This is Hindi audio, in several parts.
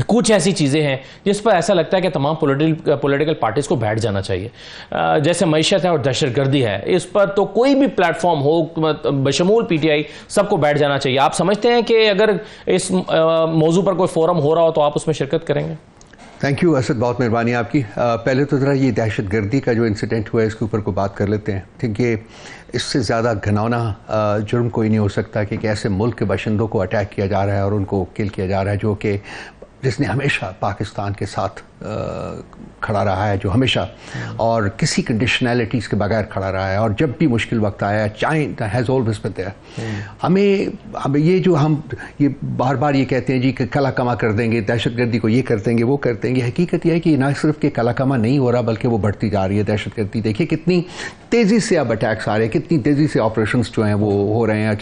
कुछ ऐसी चीज़ें हैं जिस पर ऐसा लगता है कि तमाम पॉलिटिकल पार्टीज़ को बैठ जाना चाहिए। जैसे मईशत है और दहशतगर्दी है, इस पर तो कोई भी प्लेटफॉर्म हो बशमूल पीटीआई सबको बैठ जाना चाहिए। आप समझते हैं कि अगर इस मौजू पर कोई फोरम हो रहा हो तो आप उसमें शिरकत करेंगे? थैंक यू असद, बहुत मेहरबानी आपकी। पहले तो ज़रा ये दहशतगर्दी का जो इंसिडेंट हुआ है इसके ऊपर को बात कर लेते हैं। ठीक है, इससे ज़्यादा घिनौना जुर्म कोई नहीं हो सकता कि ऐसे मुल्क के बाशिंदों को अटैक किया जा रहा है और उनको किल किया जा रहा है, जो कि जिसने हमेशा पाकिस्तान के साथ खड़ा रहा है, जो हमेशा और किसी कंडीशनैलिटीज़ के बगैर खड़ा रहा है, और जब भी मुश्किल वक्त आया है China has always been there. हमें ये जो हम ये बार बार ये कहते हैं जी कि कला कमा कर देंगे, दहशतगर्दी को ये कर देंगे वो कर देंगे, हकीकत यह है कि ना सिर्फ कि कला कमा नहीं हो रहा बल्कि वो बढ़ती जा रही है दहशतगर्दी। देखिए कितनी तेज़ी से अब अटैक्स आ रहे हैं, कितनी तेज़ी से ऑपरेशन जो हैं वो हो रहे हैं।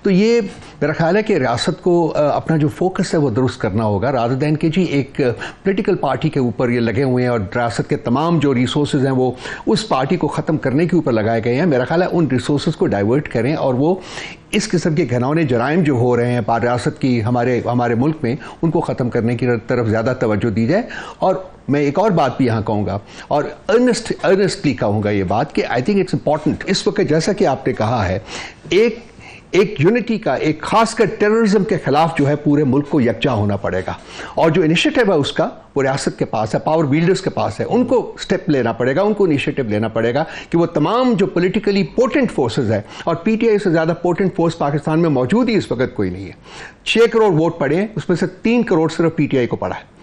तो ये मेरा ख्याल है कि रियासत को अपना जो फोकस है वो दुरुस्त करना होगा, रादर दैन कि जी एक पॉलिटिकल पार्टी के ऊपर ये लगे हुए हैं और रियासत के तमाम जो रिसोर्सेज हैं वो उस पार्टी को ख़त्म करने के ऊपर लगाए गए हैं। मेरा ख्याल है उन रिसोर्सेज को डाइवर्ट करें और वो इस किस्म के घिनौने जराइम जो हो रहे हैं रियासत की हमारे मुल्क में, उनको ख़त्म करने की तरफ ज़्यादा तवज्जो दी जाए। और मैं एक और बात भी यहाँ कहूँगा और अर्नेस्टली कहूँगा ये बात कि आई थिंक इट्स इम्पॉर्टेंट इस वक्त, जैसा कि आपने कहा है, एक यूनिटी का, एक खासकर टेररिज्म के खिलाफ जो है पूरे मुल्क को यकजा होना पड़ेगा। और जो इनिशिएटिव है उसका वो रियासत के पास है, पावर बिल्डर्स के पास है, उनको स्टेप लेना पड़ेगा, उनको इनिशिएटिव लेना पड़ेगा कि वो तमाम जो पॉलिटिकली पोटेंट फोर्सेस है, और पीटीआई से ज़्यादा पोटेंट फोर्स पाकिस्तान में मौजूद ही इस वक्त कोई नहीं है। 6 करोड़ वोट पड़े, उसमें से 3 करोड़ सिर्फ पीटीआई को पड़ा है।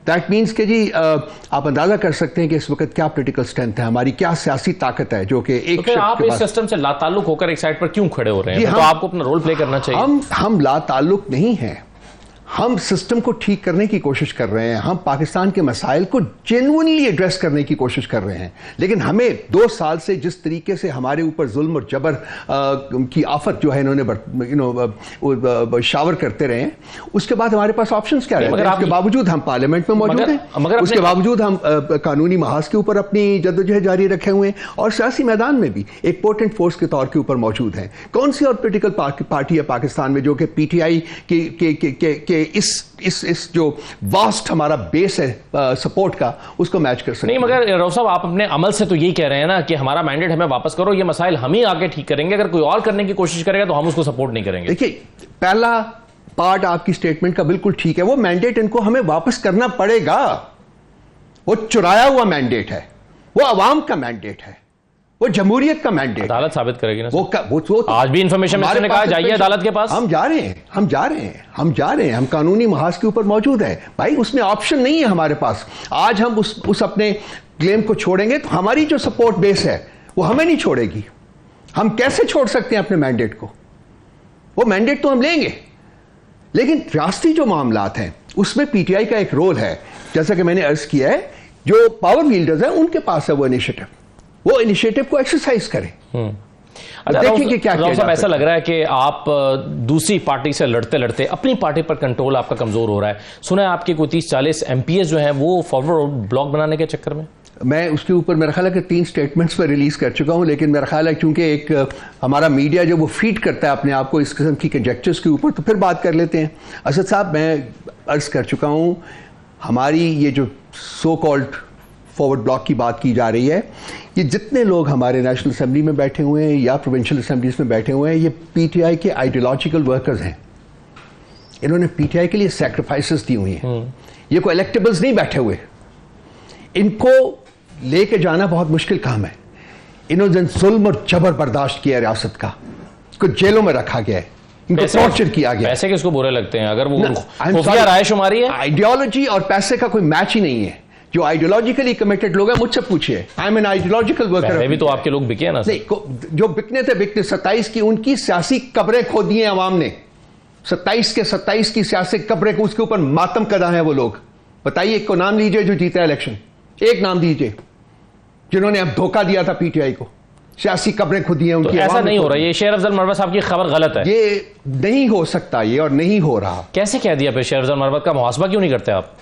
दैट मीन्स कि जी आप अंदाजा कर सकते हैं कि इस वक्त क्या पॉलिटिकल स्ट्रेंथ है, हमारी क्या सियासी ताकत है, जो कि एक तो आप इस सिस्टम से लाताल्लुक होकर एक साइड पर क्यों खड़े हो रहे हैं? तो आपको अपना रोल प्ले करना चाहिए। हम लाताल्लुक नहीं हैं, हम सिस्टम को ठीक करने की कोशिश कर रहे हैं, हम पाकिस्तान के मसाइल को जेन्युइनली एड्रेस करने की कोशिश कर रहे हैं। लेकिन हमें 2 साल से जिस तरीके से हमारे ऊपर जुल्म और जबर की आफत जो है इन्होंने शावर करते रहे हैं, उसके बाद हमारे पास ऑप्शंस क्या रहे? उसके बावजूद हम पार्लियामेंट में मौजूद हैं, उसके बावजूद हम कानूनी महाज के ऊपर अपनी जद्दोजहद जारी रखे हुए हैं, और सियासी मैदान में भी एक पोटेंट फोर्स के तौर के ऊपर मौजूद हैं। कौन सी और पॉलिटिकल पार्टी है पाकिस्तान में जो कि पीटीआई के इस जो वास्ट हमारा बेस है सपोर्ट का, उसको मैच कर सकते? नहीं, मगर रऊफ साहब आप अपने अमल से तो यही कह रहे हैं ना कि हमारा मैंडेट हमें वापस करो, ये मसाइल हम ही आगे ठीक करेंगे, अगर कोई और करने की कोशिश करेगा तो हम उसको सपोर्ट नहीं करेंगे। देखिए, पहला पार्ट आपकी स्टेटमेंट का बिल्कुल ठीक है, वो मैंडेट इनको हमें वापस करना पड़ेगा। वो चुराया हुआ मैंडेट है, वो अवाम का मैंडेट है, वो जमहूरियत का मैंडेट। अदालत साबित करेगी ना वो आज भी इंफॉर्मेशन मिनिस्टर ने कहा जाइए अदालत के पास। हम जा रहे हैं, हम कानूनी महाज के ऊपर मौजूद हैं भाई, उसमें ऑप्शन नहीं है हमारे पास। आज हम उस अपने क्लेम को छोड़ेंगे तो हमारी जो सपोर्ट बेस है वो हमें नहीं छोड़ेगी। हम कैसे छोड़ सकते हैं अपने मैंडेट को? वो मैंडेट तो हम लेंगे, लेकिन रियासती जो मामलात हैं उसमें पीटीआई का एक रोल है, जैसा कि मैंने अर्ज किया है, जो पावर बिल्डर्स हैं उनके पास है वो इनिशिएटिव को एक्सरसाइज करें। देखें कि क्या किया। ऐसा लग रहा है कि आप दूसरी पार्टी से लड़ते लड़ते अपनी पार्टी पर कंट्रोल आपका कमजोर हो रहा है। सुना है आपके कोई 30-40 एमपीएस जो हैं वो फॉरवर्ड ब्लॉक बनाने के चक्कर में? मैं उसके ऊपर मेरा ख्याल है कि 3 स्टेटमेंट्स पर रिलीज कर चुका हूं, लेकिन मेरा ख्याल है क्योंकि एक हमारा मीडिया जो वो फीड करता है अपने आप को इस किस्म की कंजेक्चर्स के ऊपर, तो फिर बात कर लेते हैं। असद साहब, मैं अर्ज कर चुका हूं, हमारी ये जो सो कॉल्ड फॉरवर्ड ब्लॉक की बात की जा रही है, ये जितने लोग हमारे नेशनल असेंबली में बैठे हुए हैं या प्रोविंशियल असेंबलीज में बैठे हुए हैं, ये पीटीआई के आइडियोलॉजिकल वर्कर्स हैं। इन्होंने पीटीआई के लिए सैक्रिफाइसेस दी हुई हैं। ये कोई इलेक्टेबल्स नहीं बैठे हुए, इनको लेके जाना बहुत मुश्किल काम है। इन्होंने जुल्म और जबर बर्दाश्त किया रियासत का, इसको जेलों में रखा गया है, इनको टॉर्चर किया गया। पैसे किसको बुरे लगते हैं? अगर वो खुफिया रायशुमारी है, आइडियोलॉजी और पैसे का कोई मैच ही नहीं है। जो आइडियोलॉजिकली कमिटेड लोग हैं, मुझसे पूछिए, I am an ideological worker. भी तो आपके लोग बिके ना। जो बिकने थे 27 की उनकी सियासी कब्रें खो दी हैं अवाम ने। 27 की सियासी कब्रें, उसके ऊपर मातम कदा है वो लोग। बताइए, एक को नाम लीजिए जो जीता इलेक्शन, एक नाम दीजिए जिन्होंने अब धोखा दिया था पीटीआई को, सियासी कब्रें खुद दी हैं उनकी। तो ऐसा नहीं हो रहा, ये शेर अफजल मरवत साहब की खबर गलत है। ये नहीं हो सकता, ये और नहीं हो रहा। कैसे कह दिया फिर? शेर अफजल मरवत का मुहासबा क्यों नहीं करते आप?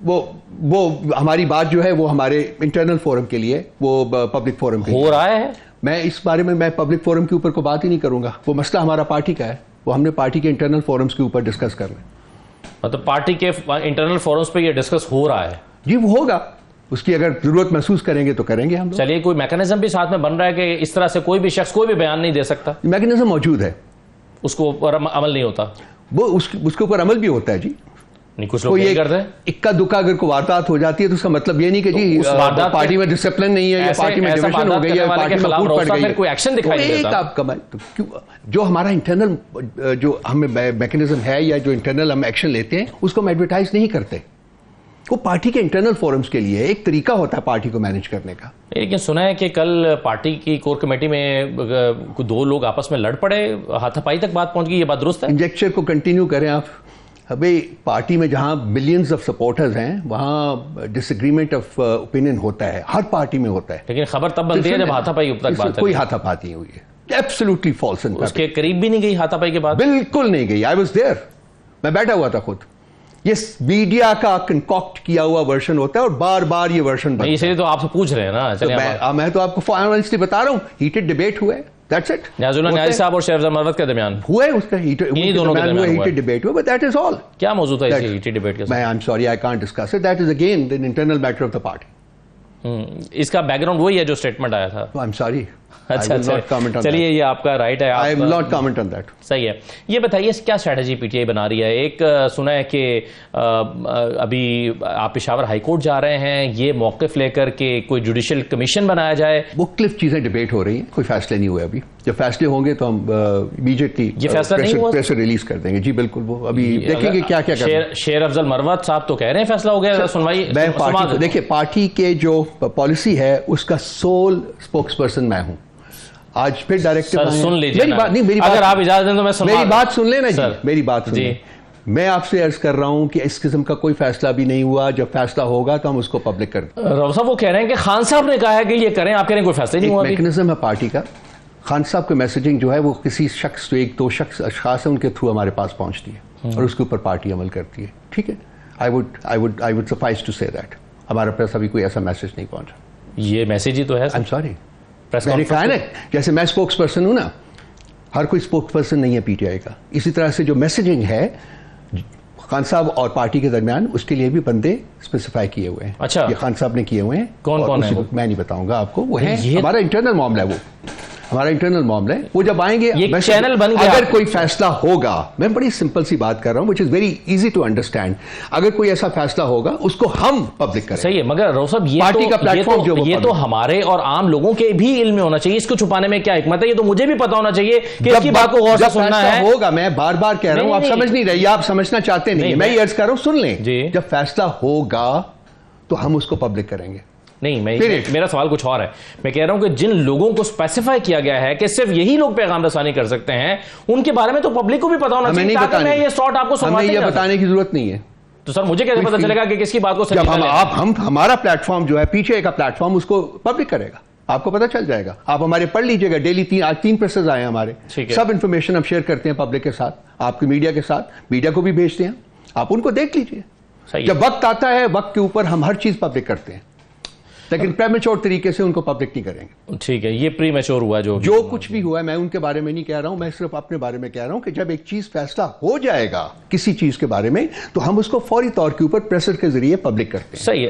वो हमारी बात जो है वो हमारे इंटरनल फोरम के लिए, वो पब्लिक फोरम के हो रहा है। मैं इस बारे में मैं पब्लिक फोरम के ऊपर को बात ही नहीं करूंगा, वो मसला हमारा पार्टी का है। वो हमने पार्टी के इंटरनल फोरम्स के ऊपर डिस्कस कर लें। मतलब पार्टी के इंटरनल फोरम्स पे ये डिस्कस हो रहा है? जी वो होगा, उसकी अगर जरूरत महसूस करेंगे तो करेंगे हम लोग। चलिए, कोई मैकेनिज्म भी साथ में बन रहा है कि इस तरह से कोई भी शख्स कोई भी बयान नहीं दे सकता? मैकेनिज्म मौजूद है, उसको ऊपर अमल नहीं होता? वो उसके ऊपर अमल भी होता है जी। नहीं, कुछ लोग नहीं करते। इक्का दुक्का अगर कोई वारदात हो जाती है तो उसका मतलब ये नहीं कि जी पार्टी में डिसिप्लिन नहीं है या पार्टी में डिविजन हो गई है, पार्टी में फूट पड़ गई है, कोई एक्शन दिखाई नहीं देता। क्यों जो हमारा इंटरनल जो हमें मैकेनिज्म है या जो इंटरनल हम एक्शन लेते हैं उसको हम एडवर्टाइज नहीं करते। वो पार्टी के इंटरनल फोरम्स के लिए एक तरीका होता है पार्टी को मैनेज करने का। लेकिन सुना है कि कल पार्टी की कोर कमेटी में दो लोग आपस में लड़ पड़े, हाथापाई तक बात पहुंच गई, ये बात दुरुस्त है? इंजेक्चर को कंटिन्यू करें आप। अभी पार्टी में जहां मिलियंस ऑफ सपोर्टर्स हैं वहां डिसएग्रीमेंट ऑफ ओपिनियन होता है, हर पार्टी में होता है। लेकिन खबर तब बनती है जब हाथापाई तक बात है। कोई हाथापाई नहीं हुई है, एब्सोल्युटली फॉल्स। उसके करीब भी नहीं गई हाथापाई के बाद? बिल्कुल नहीं गई। आई वाज देयर, मैं बैठा हुआ था खुद। ये मीडिया का कंकॉक्ट किया हुआ वर्जन होता है और बार बार ये वर्जन बनता है। इसलिए तो आपसे पूछ रहे हैं ना। तो मैं तो आपको फॉर्मलिस्टली बता रहा हूँ, हीटेड डिबेट हुआ है, दैट्स इट। न्याजुल्लाह न्याजी साहब और शेर अफजल मरवत के दरमियान हुआ है, उसका हीटेड डिबेट हुआ, बट दैट इज ऑल। क्या मौजूद था इस हीटेड डिबेट के साथ? I am sorry, I can't discuss it, that is again an internal matter of the party. इसका बैकग्राउंड वही है जो स्टेटमेंट आया था? आई एम सॉरी, अच्छा, चलिए, ये आपका राइट है। I will not comment on that. सही है। ये बताइए क्या स्ट्रेटजी पीटीआई बना रही है? एक सुना है कि अभी आप पेशावर हाईकोर्ट जा रहे हैं, ये मौक़िफ़ लेकर के कोई जुडिशियल कमीशन बनाया जाए। मुख्तलिफ चीजें डिबेट हो रही हैं, कोई फैसले नहीं हुए अभी। जब फैसले होंगे तो हम इमीडिएटली ये फैसला नहीं हुआ, प्रेशर रिलीज कर देंगे। जी बिल्कुल, वो अभी देखेंगे क्या क्या कर। शेर अफजल मरवत साहब तो कह रहे हैं फैसला हो गया, सुनवाई। मैं पार्टी, देखिए पार्टी के जो पॉलिसी है उसका सोल स्पोक्स पर्सन मैं हूं। आज फिर डायरेक्टिव सुन लीजिए, मेरी बात नहीं, मेरी अगर आप इजाजत दें तो मैं मेरी बात सुन लेना जी, मेरी बात सुन जी। मैं आपसे अर्ज कर रहा हूं कि इस किस्म का कोई फैसला भी नहीं हुआ। जब फैसला होगा तो हम उसको पब्लिक कर दें। राव साहब वो कह रहे हैं कि खान साहब ने कहा है कि ये करें, आप कह रहे हैं कोई फैसला नहीं हुआ। मैकेनिज्म है पार्टी का। खान साहब की मैसेजिंग जो है वो किसी शख्स, जो एक दो शख्स अशखास है, उनके थ्रू हमारे पास पहुंचती है और उसके ऊपर पार्टी अमल करती है। ठीक है, I would suffice to say that हमारे पास अभी कोई ऐसा मैसेज नहीं पहुंचा। ये मैसेज ही तो है। आई एम सॉरी, मैंने कहा ना, जैसे मैं स्पोक्स पर्सन हूं ना, हर कोई स्पोक्स पर्सन नहीं है पीटीआई का। इसी तरह से जो मैसेजिंग है खान साहब और पार्टी के दरमियान, उसके लिए भी बंदे स्पेसिफाई किए हुए हैं। अच्छा, ये खान साहब ने किए हुए हैं। कौन कौन है? मैं नहीं बताऊंगा आपको, वो है हमारा इंटरनल मामला है, वो हमारा इंटरनल मामला है। वो जब आएंगे, ये चैनल बन गया। अगर कोई फैसला होगा, मैं बड़ी सिंपल सी बात कर रहा हूं, which is very easy to understand. अगर कोई ऐसा फैसला होगा उसको हम पब्लिक करें। सही है, मगर राव साहब ये पार्टी का प्लेटफॉर्म जो ये तो हमारे और आम लोगों के भी इल्म में होना चाहिए। इसको छुपाने में क्या हिकमत है? ये तो मुझे भी पता होना चाहिए कि इसकी बात को गौर से सुनना है। होगा, मैं बार बार कह रहा हूं, आप समझ नहीं रही, आप समझना चाहते नहीं। मैं ये अर्ज कर रहा हूं, सुन लें। जब फैसला होगा तो हम उसको पब्लिक करेंगे। नहीं, मेरा सवाल कुछ और है। मैं कह रहा हूं कि जिन लोगों को स्पेसिफाई किया गया है कि सिर्फ यही लोग पैगाम रसानी कर सकते हैं, उनके बारे में तो पब्लिक को भी पता होना चाहिए, ताकि मैं ये शॉर्ट आपको हमें ये बताने की जरूरत नहीं है। तो सर मुझे कैसे पता चलेगा कि किसकी बात को जब हम हमारा प्लेटफॉर्म जो है पीछे का प्लेटफॉर्म, उसको पब्लिक करेगा, आपको पता चल जाएगा। आप हमारे पढ़ लीजिएगा, डेली आज 3 प्रेसेस आए हमारे, सब इंफॉर्मेशन हम शेयर करते हैं पब्लिक के साथ, आपकी मीडिया के साथ, मीडिया को भी भेजते हैं, आप उनको देख लीजिए। जब वक्त आता है, वक्त के ऊपर हम हर चीज पब्लिक करते हैं, लेकिन प्रीमेच्योर तरीके से उनको पब्लिक नहीं करेंगे। ठीक है, ये प्रीमेच्योर हुआ जो कुछ भी हुआ है, मैं उनके बारे में नहीं कह रहा हूं, मैं सिर्फ अपने बारे में कह रहा हूं कि जब एक चीज फैसला हो जाएगा किसी चीज के बारे में, तो हम उसको फौरी तौर के ऊपर प्रेशर के जरिए पब्लिक करते हैं। सही है।